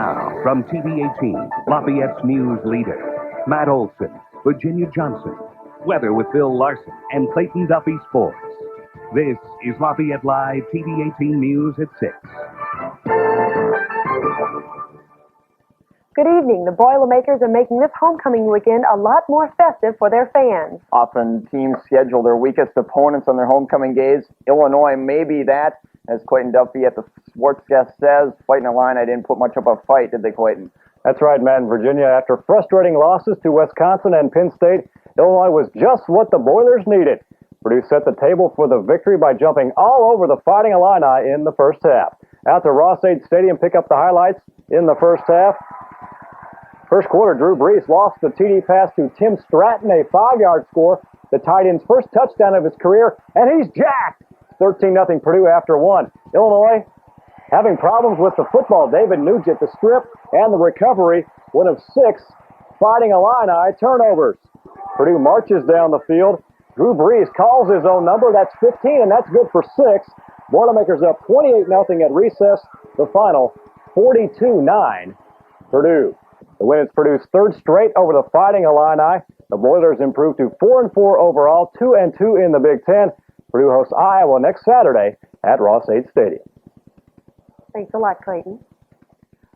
now, from TV18, Lafayette's news leader, Matt Olson, Virginia Johnson, weather with Bill Larson, and Clayton Duffy Sports. This is Lafayette Live TV18 News at 6. Good evening. The Boilermakers are making this homecoming weekend a lot more festive for their fans. Often teams schedule their weakest opponents on their homecoming days. Illinois may be that. As Clayton Duffy at the Sports Guest says, fighting a line, I didn't put much of a fight, did they, Clayton? That's right, Matt. In Virginia, after frustrating losses to Wisconsin and Penn State, Illinois was just what the Boilers needed. Purdue set the table for the victory by jumping all over the Fighting Illini in the first half. Out to Ross-Ade Stadium, pick up the highlights in the first half. First quarter, Drew Brees lost the TD pass to Tim Stratton, a 5-yard score, the tight end's first touchdown of his career, and he's jacked. 13-0 Purdue after one. Illinois having problems with the football. David Nugent, the strip, and the recovery. One of 6 Fighting Illini turnovers. Purdue marches down the field. Drew Brees calls his own number. That's 15, and that's good for 6. Boilermakers up 28-0 at recess. The final, 42-9, Purdue. The win is Purdue's third straight over the Fighting Illini. The Boilers improved to 4-4 overall, 2-2 in the Big Ten. Purdue hosts Iowa next Saturday at Ross-Ade Stadium. Thanks a lot, Clayton.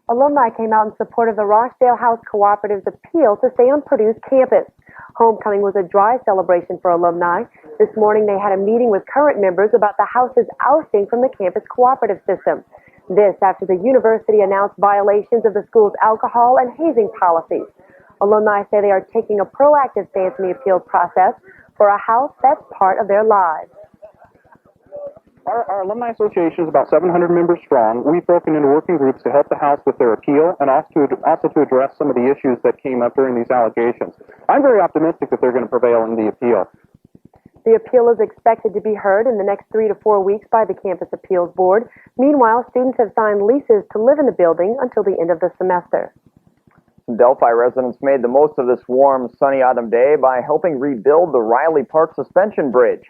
Alumni came out in support of the Rochdale House Cooperative's appeal to stay on Purdue's campus. Homecoming was a dry celebration for alumni. This morning they had a meeting with current members about the house's ousting from the campus cooperative system. This after the university announced violations of the school's alcohol and hazing policies. Alumni say they are taking a proactive stance in the appeals process for a house that's part of their lives. Our Alumni Association is about 700 members strong. We've broken into working groups to help the House with their appeal and also to address some of the issues that came up during these allegations. I'm very optimistic that they're going to prevail in the appeal. The appeal is expected to be heard in the next 3 to 4 weeks by the Campus Appeals Board. Meanwhile, students have signed leases to live in the building until the end of the semester. Delphi residents made the most of this warm, sunny autumn day by helping rebuild the Riley Park Suspension Bridge.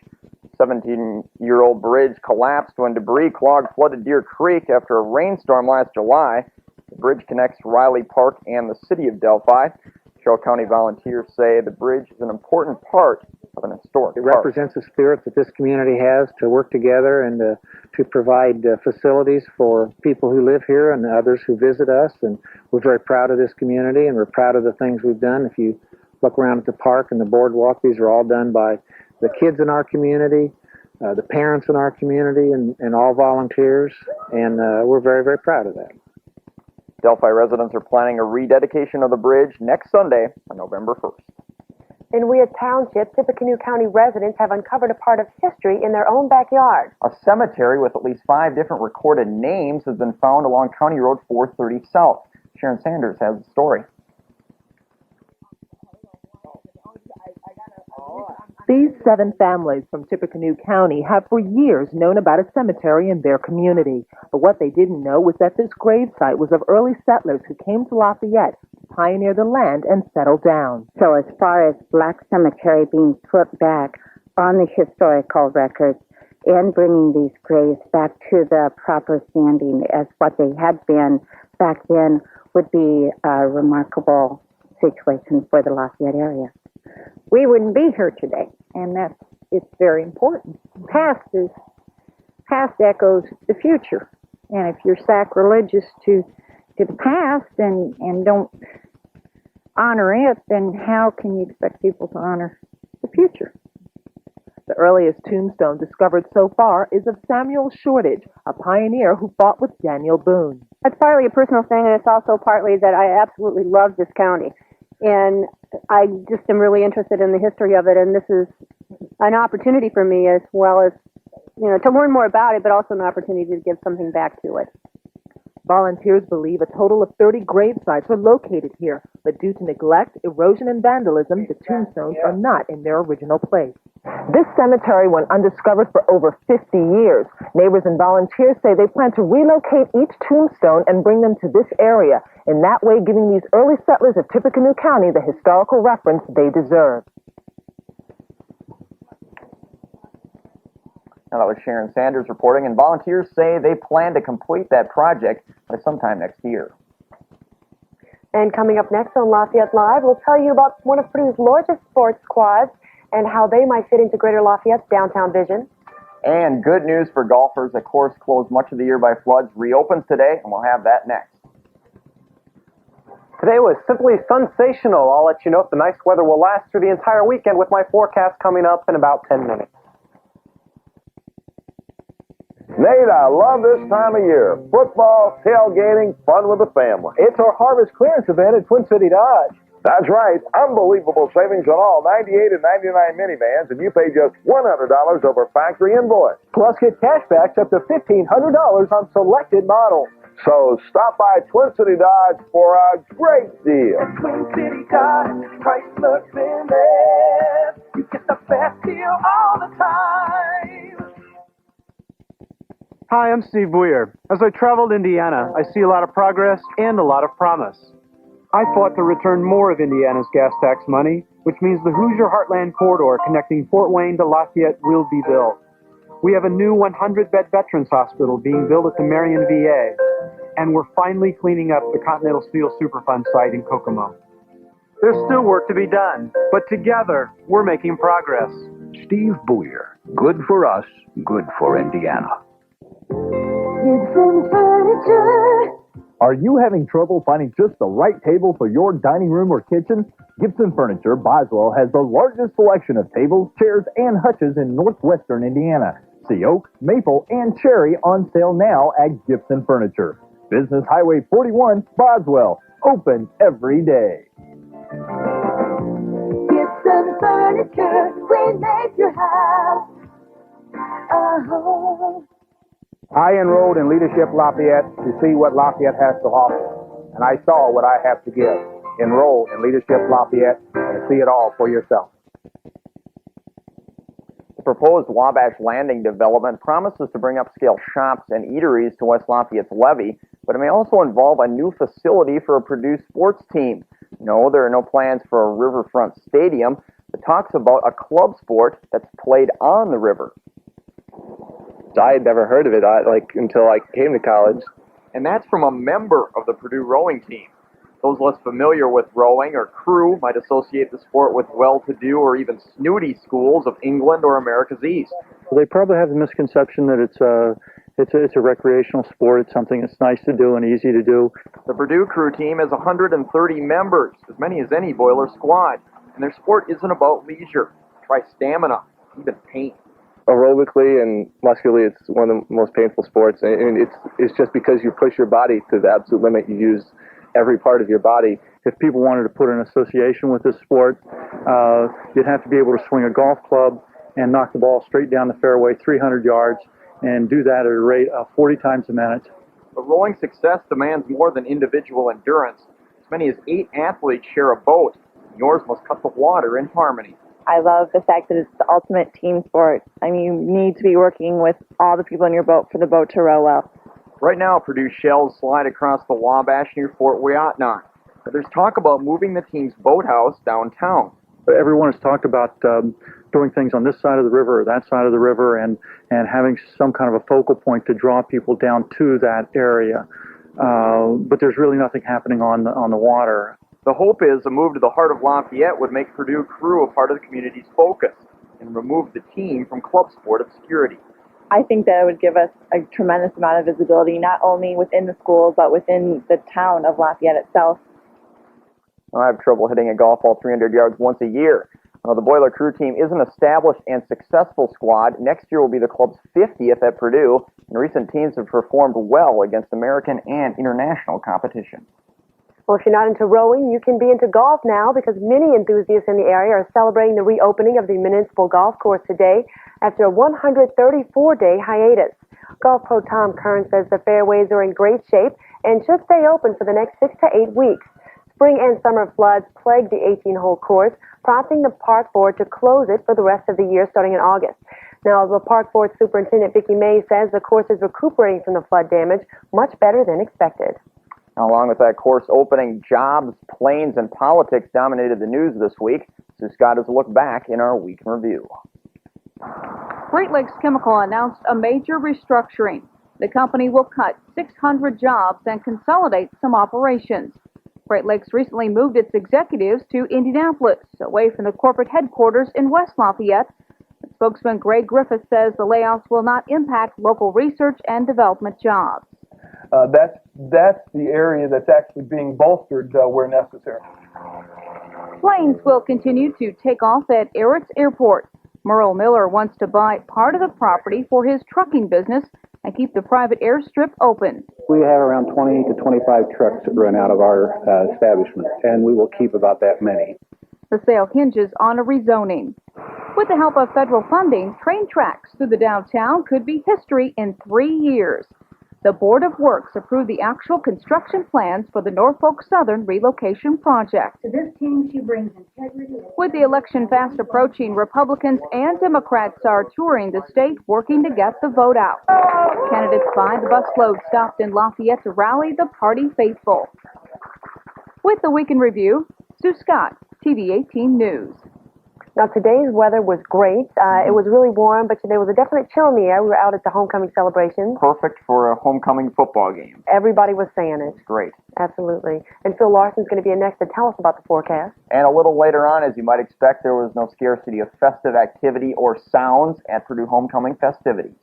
17-year-old bridge collapsed when debris clogged flooded Deer Creek after a rainstorm last July. The bridge connects Riley Park and the city of Delphi. Carroll County volunteers say the bridge is an important part of an historic park. It represents the spirit that this community has to work together and to provide facilities for people who live here and others who visit us. And we're very proud of this community, and we're proud of the things we've done. If you look around at the park and the boardwalk, these are all done by the kids in our community, the parents in our community, and all volunteers, and we're very, very proud of that. Delphi residents are planning a rededication of the bridge next Sunday on November 1st. In Weah Township, Tippecanoe County residents have uncovered a part of history in their own backyard. A cemetery with at least 5 different recorded names has been found along County Road 430 South. Sharon Sanders has the story. These 7 families from Tippecanoe County have for years known about a cemetery in their community. But what they didn't know was that this gravesite was of early settlers who came to Lafayette to pioneer the land and settle down. So as far as Black Cemetery being put back on the historical records and bringing these graves back to the proper standing as what they had been back then would be a remarkable situation for the Lafayette area. We wouldn't be here today, and it's very important. Past echoes the future, and if you're sacrilegious to the past and don't honor it, then how can you expect people to honor the future? The earliest tombstone discovered so far is of Samuel Shortage, a pioneer who fought with Daniel Boone. It's partly a personal thing, and it's also partly that I absolutely love this county. And I just am really interested in the history of it, and this is an opportunity for me as well as, to learn more about it, but also an opportunity to give something back to it. Volunteers believe a total of 30 grave sites were located here, but due to neglect, erosion, and vandalism, the tombstones are not in their original place. This cemetery went undiscovered for over 50 years. Neighbors and volunteers say they plan to relocate each tombstone and bring them to this area, in that way giving these early settlers of Tippecanoe County the historical reference they deserve. Now, that was Sharon Sanders reporting, and volunteers say they plan to complete that project by sometime next year. And coming up next on Lafayette Live, we'll tell you about one of Purdue's largest sports squads and how they might fit into Greater Lafayette's downtown vision. And good news for golfers. A course closed much of the year by floods reopens today, and we'll have that next. Today was simply sensational. I'll let you know if the nice weather will last through the entire weekend with my forecast coming up in about 10 minutes. Nate, I love this time of year. Football, tailgating, fun with the family. It's our harvest clearance event at Twin City Dodge. That's right. Unbelievable savings on all 98 and 99 minivans, and you pay just $100 over factory invoice. Plus, get cashbacks up to $1,500 on selected models. So stop by Twin City Dodge for a great deal. Twin City Dodge, Chrysler Benz. You get the best deal all the time. Hi, I'm Steve Boyer. As I traveled Indiana, I see a lot of progress and a lot of promise. I fought to return more of Indiana's gas tax money, which means the Hoosier Heartland Corridor connecting Fort Wayne to Lafayette will be built. We have a new 100-bed Veterans Hospital being built at the Marion VA, and we're finally cleaning up the Continental Steel Superfund site in Kokomo. There's still work to be done, but together, we're making progress. Steve Boyer. Good for us, good for Indiana. Gibson Furniture. Are you having trouble finding just the right table for your dining room or kitchen? Gibson Furniture, Boswell, has the largest selection of tables, chairs, and hutches in northwestern Indiana. See oak, maple, and cherry on sale now at Gibson Furniture. Business Highway 41, Boswell. Open every day. Gibson Furniture. We make your house a home. I enrolled in Leadership Lafayette to see what Lafayette has to offer, and I saw what I have to give. Enroll in Leadership Lafayette and see it all for yourself. The proposed Wabash Landing development promises to bring upscale shops and eateries to West Lafayette's levee, but it may also involve a new facility for a Purdue sports team. No, there are no plans for a riverfront stadium, but talks about a club sport that's played on the river. I had never heard of it until I came to college. And that's from a member of the Purdue rowing team. Those less familiar with rowing or crew might associate the sport with well-to-do or even snooty schools of England or America's East. Well, they probably have the misconception that it's a recreational sport. It's something that's nice to do and easy to do. The Purdue crew team has 130 members, as many as any Boiler squad, and their sport isn't about leisure. Try stamina, even pain. Aerobically and muscularly, it's one of the most painful sports, and it's just because you push your body to the absolute limit. You use every part of your body. If people wanted to put an association with this sport, you'd have to be able to swing a golf club and knock the ball straight down the fairway 300 yards and do that at a rate of 40 times a minute. But rowing success demands more than individual endurance. As many as 8 athletes share a boat. Yours must cut the water in harmony. I love the fact that it's the ultimate team sport. I mean, you need to be working with all the people in your boat for the boat to row well. Right now, Purdue shells slide across the Wabash near Fort Wyattnot. But there's talk about moving the team's boathouse downtown. Everyone has talked about doing things on this side of the river or that side of the river and having some kind of a focal point to draw people down to that area. But there's really nothing happening on the water. The hope is a move to the heart of Lafayette would make Purdue crew a part of the community's focus and remove the team from club sport obscurity. I think that it would give us a tremendous amount of visibility, not only within the school, but within the town of Lafayette itself. I have trouble hitting a golf ball 300 yards once a year. The Boiler crew team is an established and successful squad. Next year will be the club's 50th at Purdue, and recent teams have performed well against American and international competition. Well, if you're not into rowing, you can be into golf now because many enthusiasts in the area are celebrating the reopening of the Municipal golf course today after a 134-day hiatus. Golf pro Tom Kern says the fairways are in great shape and should stay open for the next 6 to 8 weeks. Spring and summer floods plagued the 18-hole course, prompting the park board to close it for the rest of the year starting in August. Now, the park board superintendent Vicki May says the course is recuperating from the flood damage much better than expected. Along with that course opening, jobs, planes, and politics dominated the news this week. So Scott has a look back in our week in review. Great Lakes Chemical announced a major restructuring. The company will cut 600 jobs and consolidate some operations. Great Lakes recently moved its executives to Indianapolis, away from the corporate headquarters in West Lafayette. Spokesman Greg Griffith says the layoffs will not impact local research and development jobs. That's the area that's actually being bolstered where necessary. Planes will continue to take off at Aretz Airport. Merle Miller wants to buy part of the property for his trucking business and keep the private airstrip open. We have around 20 to 25 trucks that run out of our establishment, and we will keep about that many. The sale hinges on a rezoning. With the help of federal funding, train tracks through the downtown could be history in 3 years. The Board of Works approved the actual construction plans for the Norfolk Southern Relocation project. To this team, she brings integrity. With the election fast approaching, Republicans and Democrats are touring the state working to get the vote out. Candidates by the busload stopped in Lafayette to rally the party faithful. With the Week in Review, Sue Scott, TV18 News. Now, today's weather was great. It was really warm, but there was a definite chill in the air. We were out at the homecoming celebration. Perfect for a homecoming football game. Everybody was saying it. It's great. Absolutely. And Phil Larson's going to be in next to tell us about the forecast. And a little later on, as you might expect, there was no scarcity of festive activity or sounds at Purdue homecoming festivities.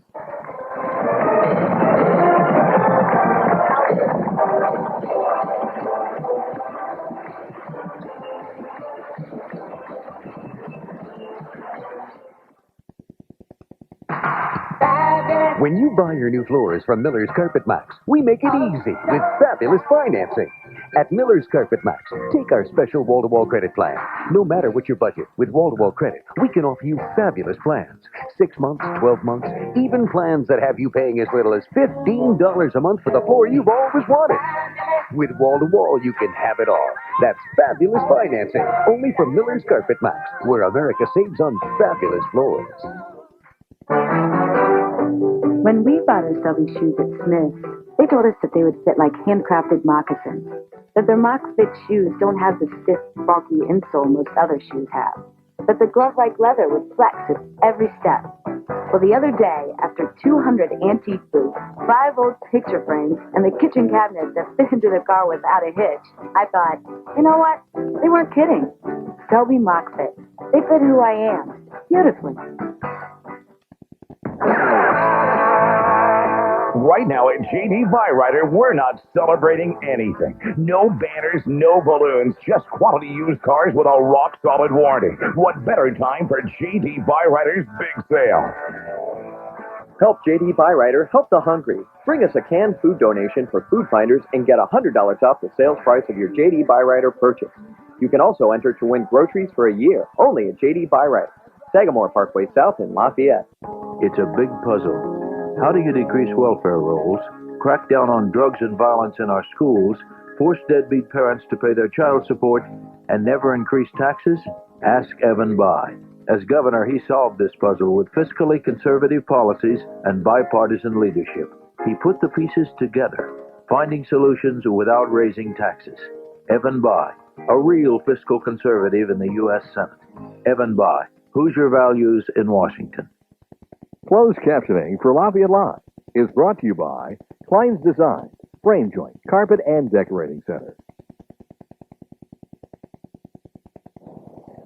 When you buy your new floors from Miller's Carpet Max, we make it easy with fabulous financing. At Miller's Carpet Max, take our special wall-to-wall credit plan. No matter what your budget, with wall-to-wall credit, we can offer you fabulous plans. 6 months, 12 months, even plans that have you paying as little as $15 a month for the floor you've always wanted. With wall-to-wall, you can have it all. That's fabulous financing, only from Miller's Carpet Max, where America saves on fabulous floors. When we bought our these shoes at Smith's, they told us that they would fit like handcrafted moccasins, that their mock-fit shoes don't have the stiff, bulky insole most other shoes have, that the glove-like leather would flex at every step. Well, the other day, after 200 antique boots, 5 old picture frames, and the kitchen cabinet that fit into the car without a hitch, I thought, you know what? They weren't kidding. Selby Mock-Fit. They fit who I am, beautifully. Right now at JD Byrider, we're not celebrating anything. No banners, no balloons, just quality used cars with a rock-solid warranty. What better time for JD Byrider's big sale? Help JD Byrider help the hungry. Bring us a canned food donation for Food Finders and get $100 off the sales price of your JD Byrider purchase. You can also enter to win groceries for a year, only at JD Byrider, Sagamore Parkway South in Lafayette. It's a big puzzle. How do you decrease welfare rolls, crack down on drugs and violence in our schools, force deadbeat parents to pay their child support, and never increase taxes? Ask Evan Bayh. As governor, he solved this puzzle with fiscally conservative policies and bipartisan leadership. He put the pieces together, finding solutions without raising taxes. Evan Bayh, a real fiscal conservative in the U.S. Senate. Evan Bayh, Hoosier Values in Washington. Closed captioning for Lafayette Live is brought to you by Klein's Design, Frame Joint, Carpet and Decorating Center.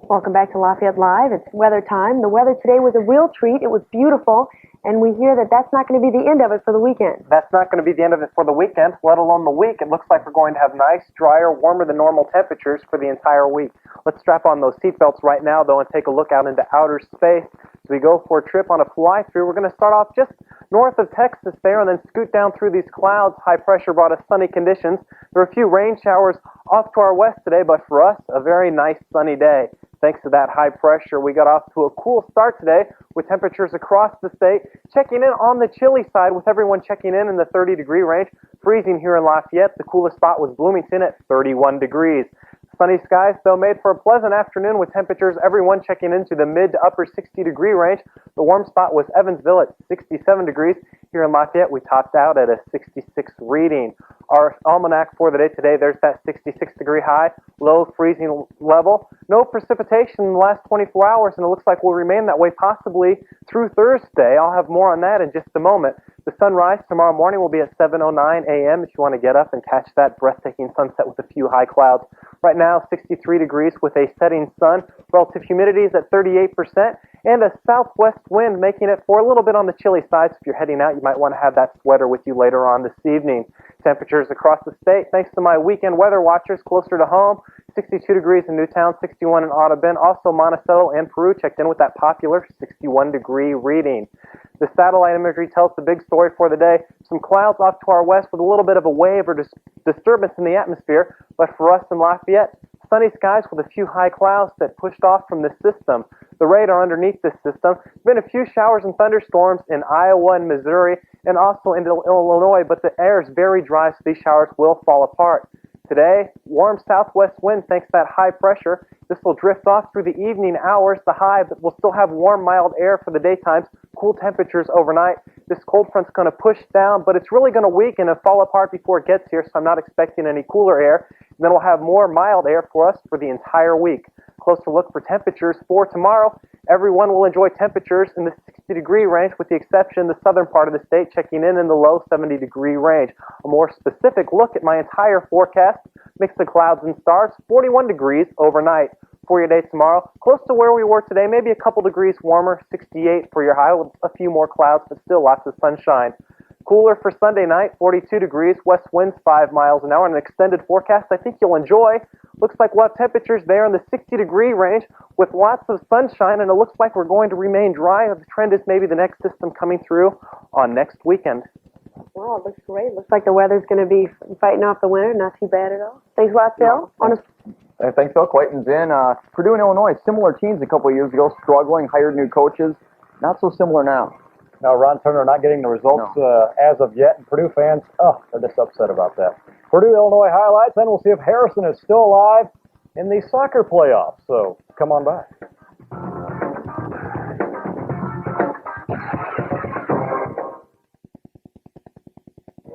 Welcome back to Lafayette Live. It's weather time. The weather today was a real treat. It was beautiful, and we hear that that's not going to be the end of it for the weekend. That's not going to be the end of it for the weekend, let alone the week. It looks like we're going to have nice, drier, warmer than normal temperatures for the entire week. Let's strap on those seatbelts right now, though, and take a look out into outer space. As we go for a trip on a fly-through, we're going to start off just north of Texas there and then scoot down through these clouds. High pressure brought us sunny conditions. There were a few rain showers off to our west today, but for us, a very nice sunny day. Thanks to that high pressure, we got off to a cool start today with temperatures across the state checking in on the chilly side with everyone checking in the 30-degree range. Freezing here in Lafayette. The coolest spot was Bloomington at 31 degrees. Sunny skies, though, made for a pleasant afternoon with temperatures everyone checking into the mid to upper 60-degree range. The warm spot was Evansville at 67 degrees. Here in Lafayette, we topped out at a 66 reading. Our almanac for the day today, there's that 66-degree high, low freezing level. No precipitation in the last 24 hours, and it looks like we'll remain that way possibly through Thursday. I'll have more on that in just a moment. The sunrise tomorrow morning will be at 7:09 a.m. if you want to get up and catch that breathtaking sunset with a few high clouds. Right now, 63 degrees with a setting sun. Relative humidity is at 38%, and a southwest wind making it for a little bit on the chilly side. So if you're heading out, you might want to have that sweater with you later on this evening. Temperatures across the state, thanks to my weekend weather watchers closer to home. 62 degrees in Newtown, 61 in Audubon. Also, Monticello and Peru checked in with that popular 61-degree reading. The satellite imagery tells the big story for the day. Some clouds off to our west with a little bit of a wave or disturbance in the atmosphere. But for us in Lafayette, sunny skies with a few high clouds that pushed off from this system. The radar underneath this system. There's been a few showers and thunderstorms in Iowa and Missouri and also in Illinois, but the air is very dry, so these showers will fall apart. Today, warm southwest wind thanks to that high pressure. This will drift off through the evening hours, the high, but we'll still have warm, mild air for the daytimes, cool temperatures overnight. This cold front's going to push down, but it's really going to weaken and fall apart before it gets here, so I'm not expecting any cooler air. And then we'll have more mild air for us for the entire week. Closer look for temperatures for tomorrow. Everyone will enjoy temperatures in the 60-degree range, with the exception the southern part of the state checking in the low 70-degree range. A more specific look at my entire forecast. Mix of clouds and stars, 41 degrees overnight. For your day tomorrow, close to where we were today, maybe a couple degrees warmer, 68 for your high with a few more clouds, but still lots of sunshine. Cooler for Sunday night, 42 degrees, west winds 5 miles an hour, and an extended forecast I think you'll enjoy. Looks like we'll have temperatures there in the 60-degree range with lots of sunshine, and it looks like we're going to remain dry. The trend is maybe the next system coming through on next weekend. Well, it looks great. Looks like the weather's going to be fighting off the winter. Not too bad at all. Thanks a lot, Phil. Thanks, Phil. Clayton's in. Purdue and Illinois, similar teams a couple of years ago, struggling, hired new coaches. Not so similar now. Now, Ron Turner not getting the results as of yet, and Purdue fans, they're just upset about that. Purdue, Illinois highlights, and we'll see if Harrison is still alive in the soccer playoffs. So, come on back.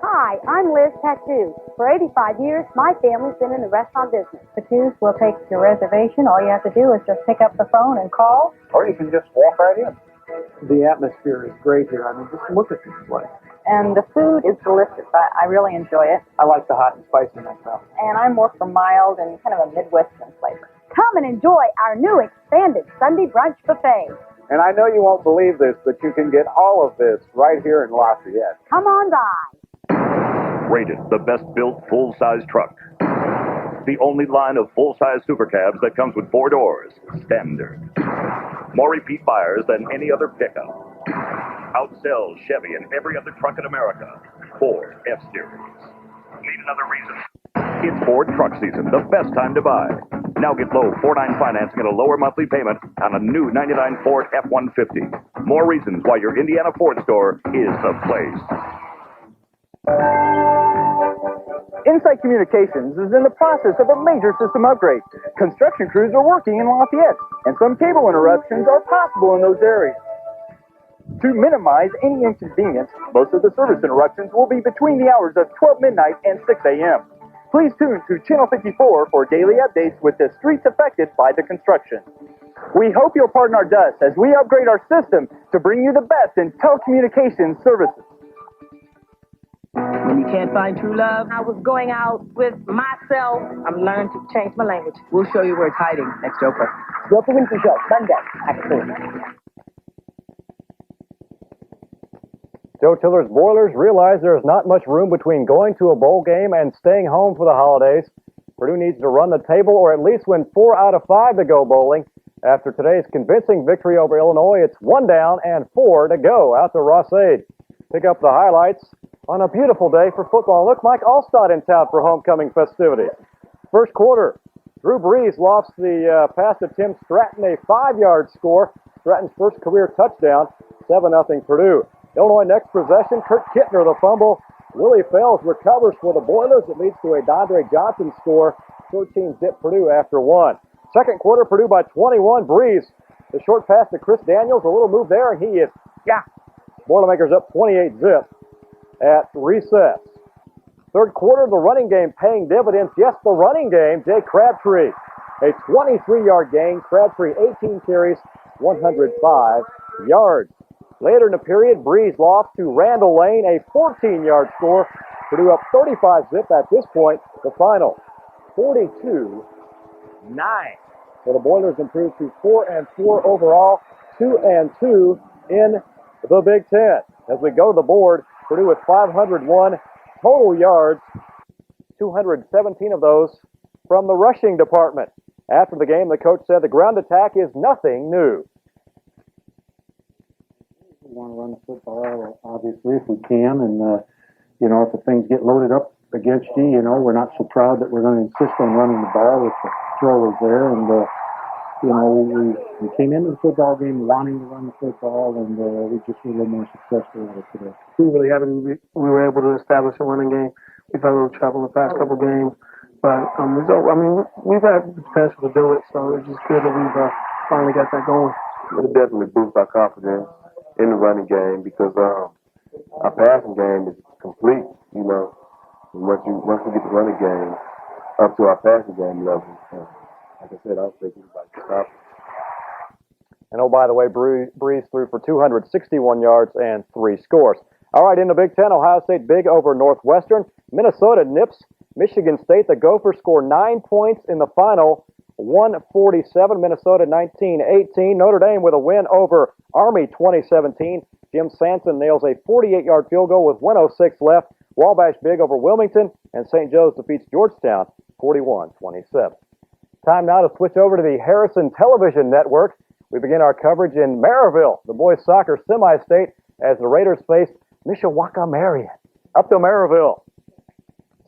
Hi, I'm Liz Tattoo. For 85 years, my family's been in the restaurant business. Tattoos will take your reservation. All you have to do is just pick up the phone and call. Or you can just walk right in. The atmosphere is great here. I mean, just look at this place. And the food is delicious. I really enjoy it. I like the hot and spicy myself. And I'm more for mild and kind of a Midwestern flavor. Come and enjoy our new expanded Sunday brunch buffet. And I know you won't believe this, but you can get all of this right here in Lafayette. Come on by. Rated the best-built full-size truck. The only line of full-size super cabs that comes with 4 doors, standard. More repeat buyers than any other pickup. Outsells Chevy and every other truck in America. Ford F-Series. Need another reason? It's Ford truck season, the best time to buy. Now get low 4.9 financing and a lower monthly payment on a new '99 Ford F-150. More reasons why your Indiana Ford store is the place. Insight Communications is in the process of a major system upgrade. Construction crews are working in Lafayette, and some cable interruptions are possible in those areas. To minimize any inconvenience, most of the service interruptions will be between the hours of 12 midnight and 6 a.m. Please tune to Channel 54 for daily updates with the streets affected by the construction. We hope you'll pardon our dust as we upgrade our system to bring you the best in telecommunications services. When you can't find true love, I was going out with myself. I've learned to change my language. We'll show you where it's hiding next Oprah. The Oprah Winfrey Show, Sunday at 4. Joe Tiller's Boilers realize there's not much room between going to a bowl game and staying home for the holidays. Purdue needs to run the table or at least win 4 out of 5 to go bowling. After today's convincing victory over Illinois, it's 1 down and 4 to go out to Ross-Ade. Pick up the highlights on a beautiful day for football. Look, Mike Allstott in town for homecoming festivities. First quarter, Drew Brees lost the pass to Tim Stratton, a 5-yard score. Stratton's first career touchdown, 7-0 Purdue. Illinois next possession, Kurt Kittner the fumble. Willie Fells recovers for the Boilers. It leads to a Dondre Johnson score. 13 zip Purdue after 1. Second quarter, Purdue by 21. Brees, the short pass to Chris Daniels, a little move there, and he is Boilermakers up 28-zip at recess. Third quarter, the running game paying dividends. Yes, the running game. Jay Crabtree, a 23-yard gain. Crabtree, 18 carries, 105 yards. Later in the period, Breeze lost to Randall Lane, a 14-yard score. Purdue up 35-zip at this point. The final, 42-9. So the Boilers improved to 4-4 overall, 2-2 in the Big Ten. As we go to the board, Purdue with 501 total yards, 217 of those from the rushing department. After the game, the coach said the ground attack is nothing new. We want to run the football, obviously, if we can, and if the things get loaded up against you, we're not so proud that we're going to insist on running the ball if the throwers there, and we came into the football game wanting to run the football, and we just were a little more successful with it today. We're really happy we were able to establish a running game. We've had a little trouble in the past couple games, but we've had the potential to do it, so it's just good that we've finally got that going. It definitely boosts our confidence in the running game because our passing game is complete, And once we get the running game up to our passing game level, like I said, I don't think anybody can stop it. And oh, by the way, Breeze threw for 261 yards and 3 scores. All right, in the Big Ten, Ohio State big over Northwestern. Minnesota nips Michigan State. The Gophers score 9 points in the final, 147. Minnesota 19-18. Notre Dame with a win over Army 2017. Jim Sanson nails a 48-yard field goal with 1:06 left. Wabash big over Wilmington, and St. Joe's defeats Georgetown 41-27. Time now to switch over to the Harrison Television Network. We begin our coverage in Maryville, the boys soccer semi-state, as the Raiders face Mishawaka Marion. Up to Maryville.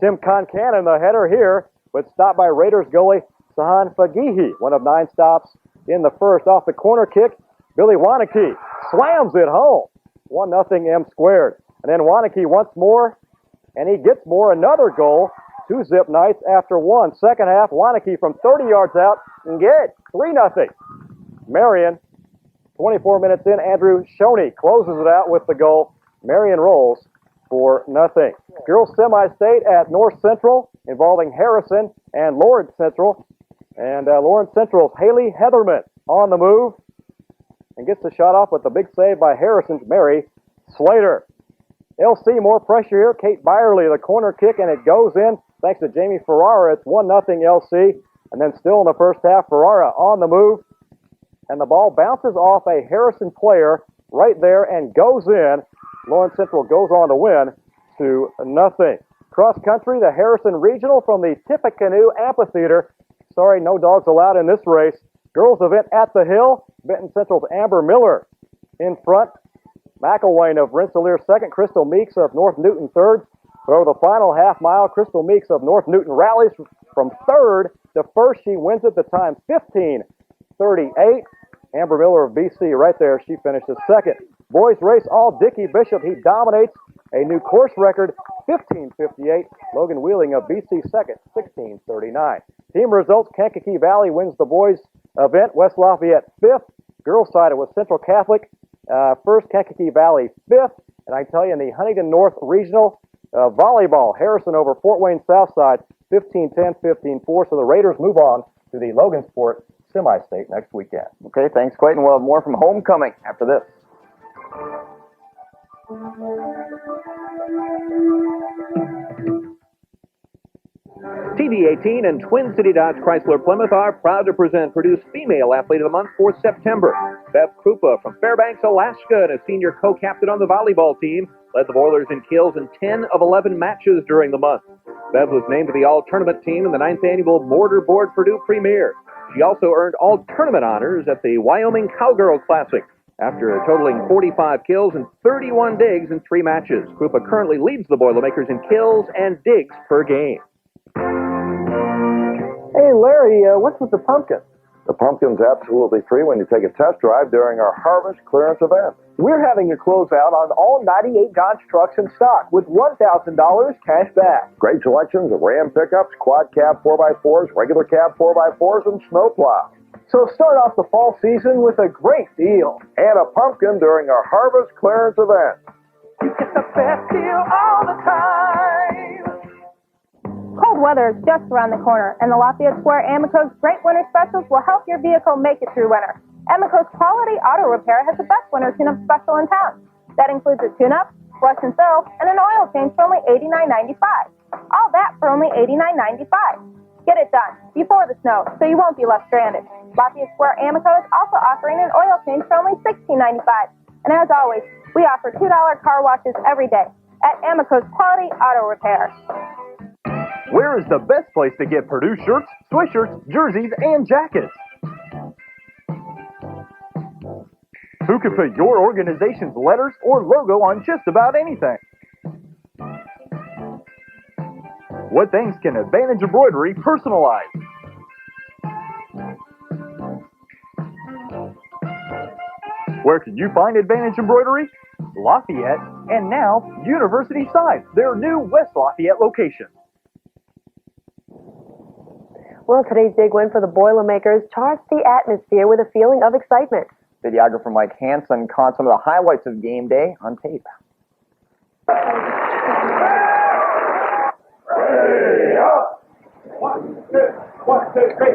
Tim Concanon, the header here, but stopped by Raiders goalie Sahan Fagihi, one of 9 stops in the first. Off the corner kick, Billy Wanacke slams it home. 1-0 M squared. And then Wanacke once more, and he gets more, another goal. 2-zip Knights after 1. Second half, Wanacke from 30 yards out and get 3-0. Marion, 24 minutes in, Andrew Shoney closes it out with the goal. Marion rolls for 0. Girls semi-state at North Central involving Harrison and Lawrence Central. And Lawrence Central's Haley Heatherman on the move and gets the shot off with the big save by Harrison's Mary Slater. LC, more pressure here. Kate Byerly, the corner kick, and it goes in thanks to Jamie Ferrara. It's 1-0 LC. And then still in the first half, Ferrara on the move. And the ball bounces off a Harrison player right there and goes in. Lawrence Central goes on to win 2-0. Cross country, the Harrison Regional from the Tippecanoe Amphitheater. Sorry, no dogs allowed in this race. Girls event at the Hill. Benton Central's Amber Miller in front. McElwain of Rensselaer second. Crystal Meeks of North Newton third. But over the final half mile, Crystal Meeks of North Newton rallies from third to first. She wins at the time 15:38. Amber Miller of BC right there. She finishes second. Boys race, all Dickie Bishop. He dominates. A new course record, 15:58. Logan Wheeling of BC second, 16:39. Team results, Kankakee Valley wins the boys event. West Lafayette fifth. Girls side, it was Central Catholic first, Kankakee Valley fifth. And I tell you, in the Huntington North Regional volleyball, Harrison over Fort Wayne Southside, 15-10, 15-4. So the Raiders move on to the Logansport semi-state next weekend. Okay, thanks, Clayton. We'll have more from homecoming after this. TV18 and Twin City Dodge Chrysler Plymouth are proud to present Purdue's Female Athlete of the Month for September. Beth Krupa from Fairbanks, Alaska, and a senior co-captain on the volleyball team, led the Boilers in kills in 10 of 11 matches during the month. Bev was named to the All-Tournament team in the 9th Annual Mortarboard Purdue Premier. She also earned All-Tournament honors at the Wyoming Cowgirl Classic after totaling 45 kills and 31 digs in 3 matches. Krupa currently leads the Boilermakers in kills and digs per game. Hey, Larry, what's with the pumpkin? The pumpkin's absolutely free when you take a test drive during our Harvest Clearance event. We're having a closeout on all 98 Dodge trucks in stock with $1,000 cash back. Great selections of Ram pickups, quad cab 4x4s, regular cab 4x4s, and snowplow. So start off the fall season with a great deal. And a pumpkin during our harvest clearance event. Get the best deal all the time. Cold weather is just around the corner, and the Lafayette Square Amico's Great Winter Specials will help your vehicle make it through winter. Amico's Quality Auto Repair has the best winter tune-up special in town. That includes a tune-up, flush and fill, and an oil change for only $89.95. All that for only $89.95. Get it done before the snow, so you won't be left stranded. Lafayette Square Amico is also offering an oil change for only $16.95. And as always, we offer $2 car washes every day at Amico's Quality Auto Repair. Where is the best place to get Purdue shirts, sweatshirts, jerseys, and jackets? Who can put your organization's letters or logo on just about anything? What things can Advantage Embroidery personalize? Where can you find Advantage Embroidery? Lafayette, and now University Side, their new West Lafayette location. Well, today's big win for the Boilermakers charged the atmosphere with a feeling of excitement. Videographer Mike Hansen caught some of the highlights of game day on tape. Ready, up! 1, 2, 1, 2, 3.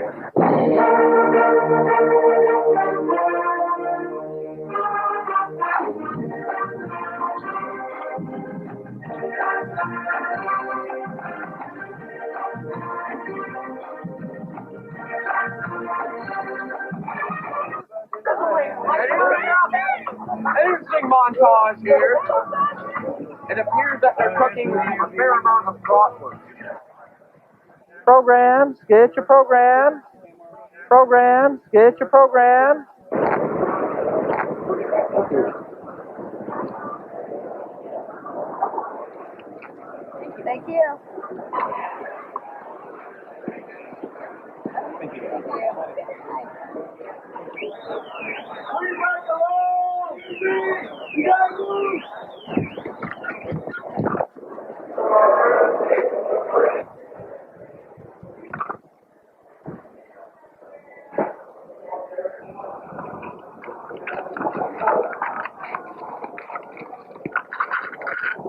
An interesting montage here. It appears that they're cooking a fair amount of bratwurst. Programs, get your programs. Programs, get your programs. Thank you.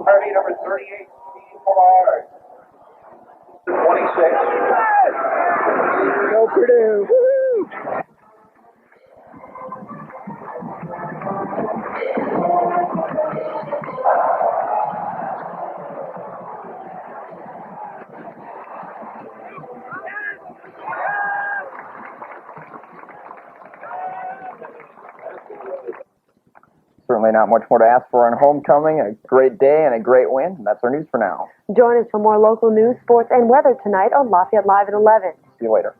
Party number 38, Steve 26. Go Purdue! Woo-hoo! Certainly not much more to ask for on homecoming. A great day and a great win. And that's our news for now. Join us for more local news, sports, and weather tonight on Lafayette Live at 11. See you later.